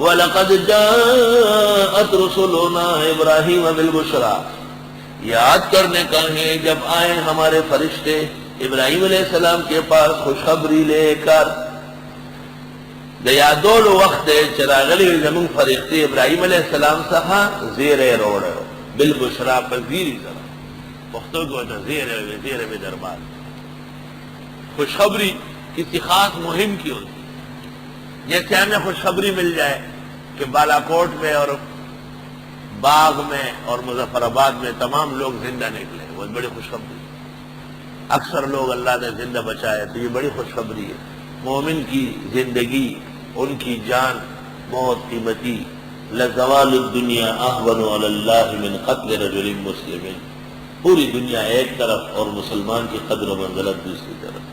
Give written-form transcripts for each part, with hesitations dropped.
وَلَقَدْ جَاءَتْ رُسُلُنَا إِبْرَاهِيمَ بِالْبُشْرَىٰ، یاد کرنے کا ہے جب آئے ہمارے فرشتے ابراہیم علیہ السلام کے پاس خوشخبری لے کر. د یادولو وخت چراغلی زمون فرشتے ابراہیم علیہ السلام څخه زیره روړو بالبشرا په زیری سره پښتو کې وته زیره به دربار. خوشخبری کسی خاص مہم کی ہوتی، جیسے ہمیں خوشخبری مل جائے کہ بالا کوٹ میں اور باغ میں اور مظفر آباد میں تمام لوگ زندہ نکلے، بہت بڑی خوشخبری. اکثر لوگ اللہ نے زندہ بچائے تو یہ بڑی خوشخبری ہے. مومن کی زندگی، ان کی جان بہت قیمتی. لزوال الدنیا احون علی اللہ من قتل رجل مسلم، پوری دنیا ایک طرف اور مسلمان کی قدر و منزلت دوسری طرف.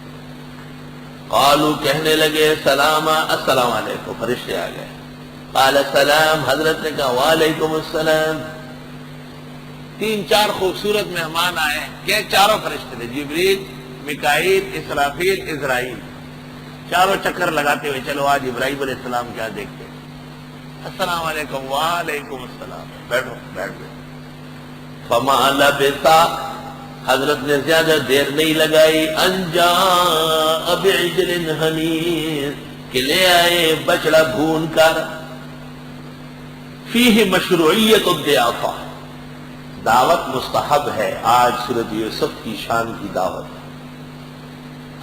قالوا کہنے لگے سلاما، السلام علیکم، فرشتے آ گئے. قال السلام، حضرت نے کہا وعلیکم السلام. 3-4 خوبصورت مہمان آئے کہ چاروں فرشتے تھے، جبریل، میکائیل، اسرافیل، عزرائیل. چاروں چکر لگاتے ہوئے چلو آج ابراہیم علیہ السلام کیا دیکھتے ہیں. السلام علیکم، وعلیکم السلام، بیٹھو بیٹھ گئے. فما لبثا، حضرت نے زیادہ دیر نہیں لگائی. ان جاء بعجل حنیذ، کہ لے آئے بچڑا بھون کر. فیہ مشروعیت الضیافہ، دعوت مستحب ہے. آج سورۃ یوسف کی شان کی دعوت.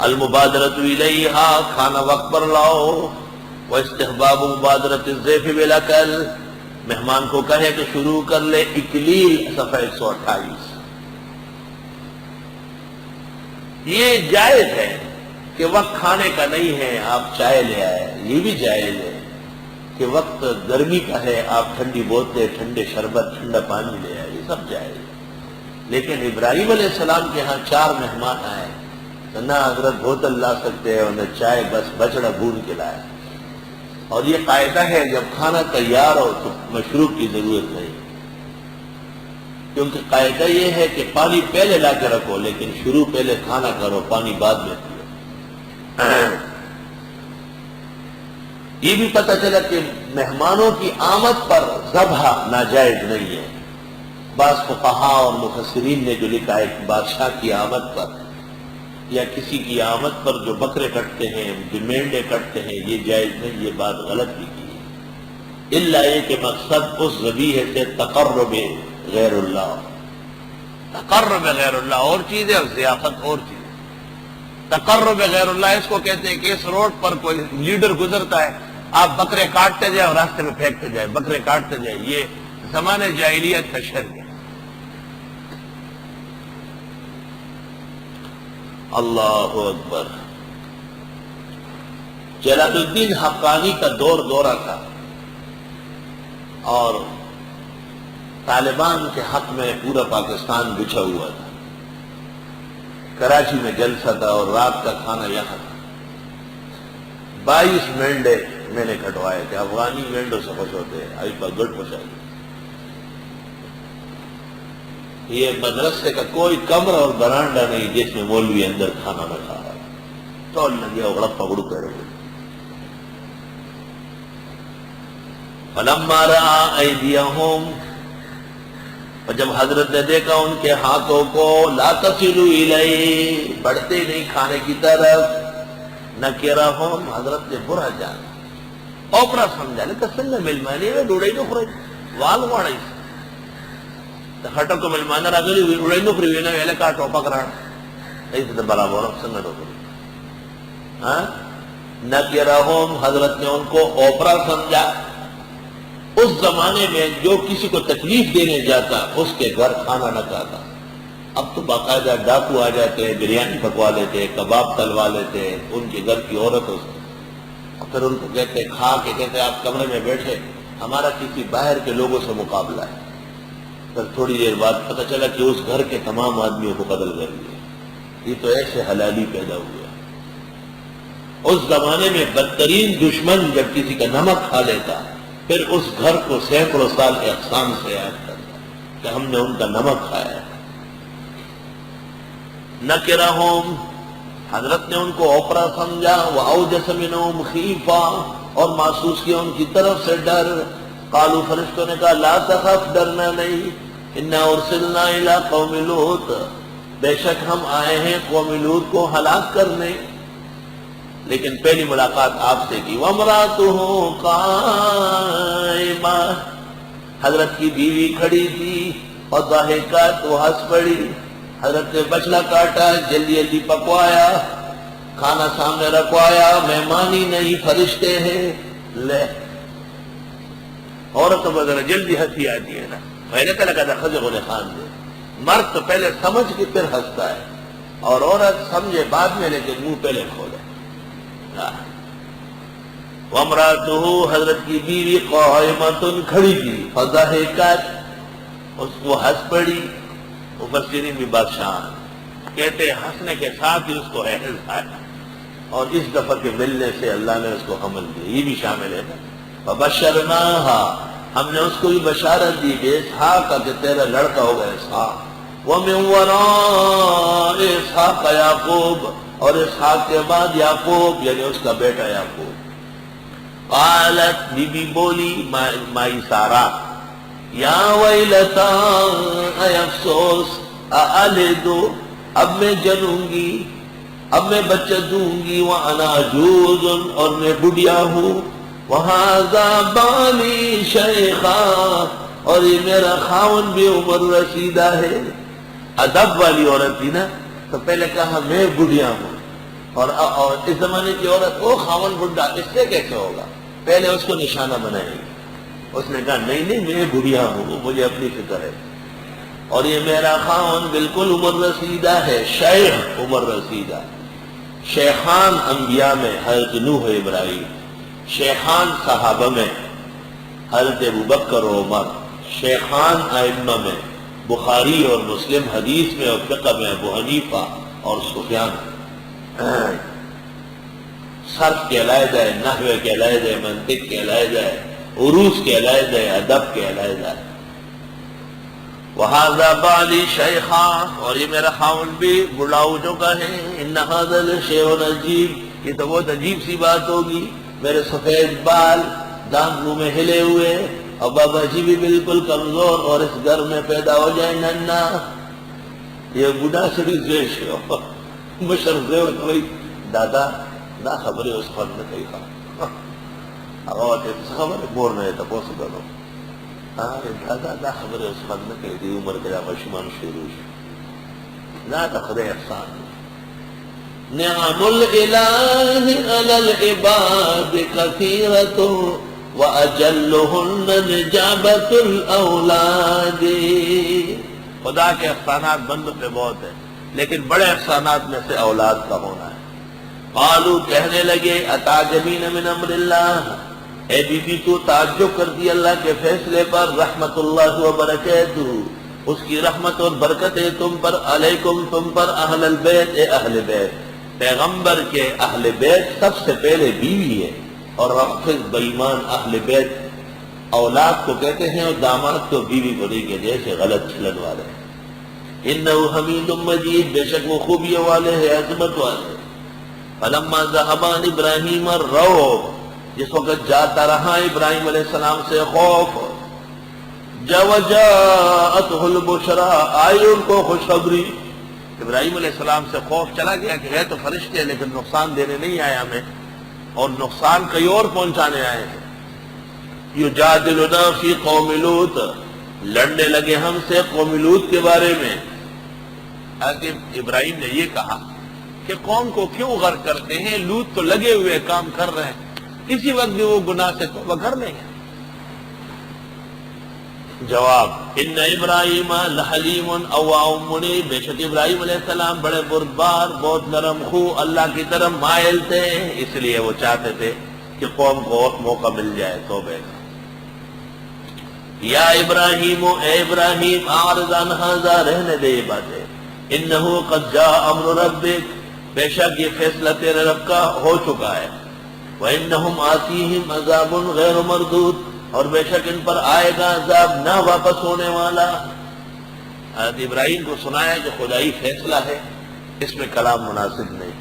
المبادرۃ الیہا، کھانا وقت پر لاؤ. واستحباب مبادرۃ الضیف بالاکل، مہمان کو کہے کہ شروع کر لے. اکلیل صفحہ 128. یہ جائز ہے کہ وقت کھانے کا نہیں ہے آپ چائے لے آئے، یہ بھی جائز ہے کہ وقت گرمی کا ہے آپ ٹھنڈی بوتلیں، ٹھنڈے شربت، ٹھنڈا پانی لے آئے، یہ سب جائز ہے. لیکن ابراہیم علیہ السلام کے ہاں 4 مہمان آئے تو نہ حضرت بوتل لا سکتے اور نہ چائے، بس بچڑا بھون کے لائے. اور یہ قاعدہ ہے جب کھانا تیار ہو تو مشروب کی ضرورت نہیں، کیونکہ قاعدہ یہ ہے کہ پانی پہلے لا کے رکھو لیکن شروع پہلے کھانا کرو، پانی بعد میں پیو. یہ بھی پتہ چلا کہ مہمانوں کی آمد پر ذبح ناجائز نہیں ہے. بعض فقہاء اور مفسرین نے جو لکھا ہے کہ بادشاہ کی آمد پر یا کسی کی آمد پر جو بکرے کٹتے ہیں، جو مینڈے کٹتے ہیں، یہ جائز نہیں. یہ بات غلط لکھی ہے، الا یہ کہ مقصد اس ذبیحہ سے تقرب غیر اللہ، تقرب غیر اللہ اور چیز ہے اور ضیافت اور چیز ہے. تقرب غیر اللہ اس کو کہتے ہیں کہ اس روڈ پر کوئی لیڈر گزرتا ہے، آپ بکرے کاٹتے جائیں اور راستے میں پھینکتے جائیں، بکرے کاٹتے جائیں. یہ زمانے جاہلیت کا شر ہے. اللہ اکبر. جلال الدین حقانی کا دورہ تھا اور طالبان کے حق میں پورا پاکستان بچھا ہوا تھا. کراچی میں جلسہ تھا اور رات کا کھانا یہاں تھا. 22 مینڈے میں نے کٹوائے تھے. افغانی مینڈوں سے خوش ہوتے ہیں، آئی پر گڑ پہنچا دیا. یہ مدرسے کا کوئی کمرہ اور برانڈا نہیں جس میں مولوی اندر کھانا نہ کھا رہا. تو لگیا اگڑا پگڑو کر رہے. فلما رأى أيديهم، اور جب حضرت نے دیکھا ان کے ہاتھوں کو، لا تصل الیہ، بڑھتے نہیں کھانے کی طرف، نکرہم، حضرت نے برا جانا، اوپرا سمجھا لے کسنگ ملمانی ہے ڈوڑائی نو خورای وال واڑائی خٹکو ملمانا راگلی ڈوڑائی نو خورای وینا ویلے کا ٹوپک رانا ایسے برابر سنگ نو خورای. نکرہم، حضرت نے ان کو اوپرا سمجھا. اس زمانے میں جو کسی کو تکلیف دینے جاتا اس کے گھر کھانا نہ کھاتا. اب تو باقاعدہ ڈاکو آ جاتے ہیں، بریانی پکوا لیتے، کباب تلوا لیتے ان کے گھر کی عورتوں سے، اور پھر ان کو کہتے کھا کے کہتے آپ کمرے میں بیٹھے، ہمارا کسی باہر کے لوگوں سے مقابلہ ہے. پھر تھوڑی دیر بعد پتہ چلا کہ اس گھر کے تمام آدمیوں کو قتل کر دیا. یہ تو ایسے حلالی پیدا ہوا. اس زمانے میں بدترین دشمن جب کسی کا نمک کھا لیتا پھر اس گھر کو سینکڑوں سال کے اقسام سے یاد کرتا کہ ہم نے ان کا نمک کھایا. نکرہم، حضرت نے ان کو اوپرا سمجھا. وَأَوْجَسَ مِنْهُمْ خِیفَةً، اور محسوس کیا ان کی طرف سے ڈر. قالوا فرشتوں نے کہا لا تخف, ڈرنا نہیں, انا ارسلنا الی قوم لوط, بے شک ہم آئے ہیں قوم لوط کو ہلاک کرنے. لیکن پہلی ملاقات آپ سے کی. وامرأتہ قائمہ, حضرت کی بیوی کھڑی تھی, اور ضاحکت, وہ ہنس پڑی. حضرت نے بچلا کاٹا, جلدی جلدی پکوایا, کھانا سامنے رکھوایا, مہمان ہی نہیں فرشتے ہیں. لے عورتوں کو ذرا جلدی ہنسی آتی ہے نا, میں نے کہا لگا تھا خضر نے خان دے. مرد تو پہلے سمجھ کے پھر ہنستا ہے, اور عورت سمجھے بعد میں لیکن منہ پہلے کھولے. وامرأتہ, حضرت کی بیوی قائمۃ, کھڑی تھی, فضحکت, اس کو ہنس پڑی. مفسرین بھی بادشاہ کہتے ہیں ہنسنے کے ساتھ ہی اس کو احساس آیا, اور اس دفعہ کے ملنے سے اللہ نے اس کو حمل دیا. یہ بھی شامل ہے نا. فبشرناہا, ہم نے اس کو بھی بشارت دی کہ اسحاق کا, کہ تیرا لڑکا ہوگا اسحاق. ومن وراء اسحاق یعقوب, اور اسحاق کے بعد یعقوب, یعنی اس کا بیٹا یعقوب. قالت, بی بی بولی, مائی سارا, یا ویلتا, اے افسوس, االد, اب میں جنوں گی, اب میں بچہ دوں گی, وانا عجوز, اور میں بڑھیا ہوں, وہذا بالی شیخا, اور یہ میرا خاون بھی عمر رسیدہ ہے. ادب والی عورت تھی نا, تو پہلے کہا میں بڑھیا ہوں, اور اس زمانے کی عورت وہ خاون بڑھا, اس سے کیسے ہوگا, پہلے اس کو نشانہ بنائے گی. اس نے کہا نہیں نہیں, میں بڑھیا ہوں, مجھے اپنی فکر ہے, اور یہ میرا خاون بالکل عمر رسیدہ ہے. شیخ, عمر رسیدہ. شیخان انبیاء میں حضرت نوح و ابراہیم, شیخان صحابہ میں حضرت ابوبکر و عمر, شیخان ائمہ میں بخاری اور مسلم حدیث میں اور فقہ میں ابو حنیفہ اور سفیان. صرف کے علیحدہ ہے, نحو کے علیحدہ ہے, منطق کے علیحدہ ہے, عروض کے علیحدہ ہے, ادب کے علیحدہ ہے. وہذا بالی شیخا, اور یہ میرا خاون بھی بڑھا ہو چکا ہے. ان ھذا لشیء عجیب, یہ تو بہت عجیب سی بات ہوگی, میرے سفید بال, دانت منہ میں ہلے ہوئے, اور بابا جی بھی بالکل کمزور, اور اس گھر میں پیدا ہو جائے ننا. یہ بڑھا سڑی زیش مشر زیو کوئی دادا دا خبر اس پر میں کئی خواہ خبر بور نہیں تھا پوسو کرو. دادا دا خبر اس پر میں کئی دی, عمر کے مشمان شروع نا دا خدای احسان. نعم الالہ علی العباد کثیرت, وَأَجَلُّهُنَّ نِجَابَةُ الْأَوْلَادِ. خدا کے احسانات بندوں پہ بہت ہیں, لیکن بڑے احسانات میں سے اولاد کا ہونا ہے. قالوا, کہنے لگے, اتعجبین من امر اللہ, اے بی بی تو تعجب کرتی اللہ کے فیصلے پر. رحمت اللہ وبرکاتہ, اس کی رحمت اور برکتیں تم پر, علیکم, تم پر, اہل البیت, اے اہل بیت. پیغمبر کے اہل بیت سب سے پہلے بیوی ہے, اور رفض بےایمان اہل بیت اولاد کو کہتے ہیں, اور داماد کو بیوی کو نہیں کہتے, جیسے غلط چلن والے. انہ حمید مجید, بے شک وہ خوبیوں والے ہیں, عظمت والے. فلما ذهب عن ابراہیم الروع, جس وقت جاتا رہا ابراہیم علیہ السلام سے خوف, وجاءته البشرى, آئی ان کو خوشخبری. ابراہیم علیہ السلام سے خوف چلا گیا کہ ہے تو فرشتے ہیں, لیکن نقصان دینے نہیں آیا ہمیں, اور نقصان کئی اور پہنچانے آئے ہیں. یجادلنا فی قوم لوط, لڑنے لگے ہم سے قوم لوط کے بارے میں. آگے ابراہیم نے یہ کہا کہ قوم کو کیوں غرق کرتے ہیں, لوط تو لگے ہوئے کام کر رہے ہیں, کسی وقت بھی وہ گناہ سے توبہ کر لیں گے. جواب, ان ابراہیم لحلیم اواب منیب, بے شک ابراہیم علیہ السلام بڑے بردبار, بہت نرم خو, اللہ کی طرف مائل تھے, اس لیے وہ چاہتے تھے کہ قوم کو اور موقع مل جائے توبہ کا. یا ابراہیم, اے ابراہیم, اعرض عن ھذا, رہنے دے یہ باتیں. انہ قد جاء امر ربک, بے شک یہ فیصلہ تیرے رب کا ہو چکا ہے. وانہم آتیہم عذاب غیر مردود, اور بے شک ان پر آئے گا عذاب نہ واپس ہونے والا. حضرت ابراہیم کو سنایا کہ خدائی فیصلہ ہے, اس میں کلام مناسب نہیں.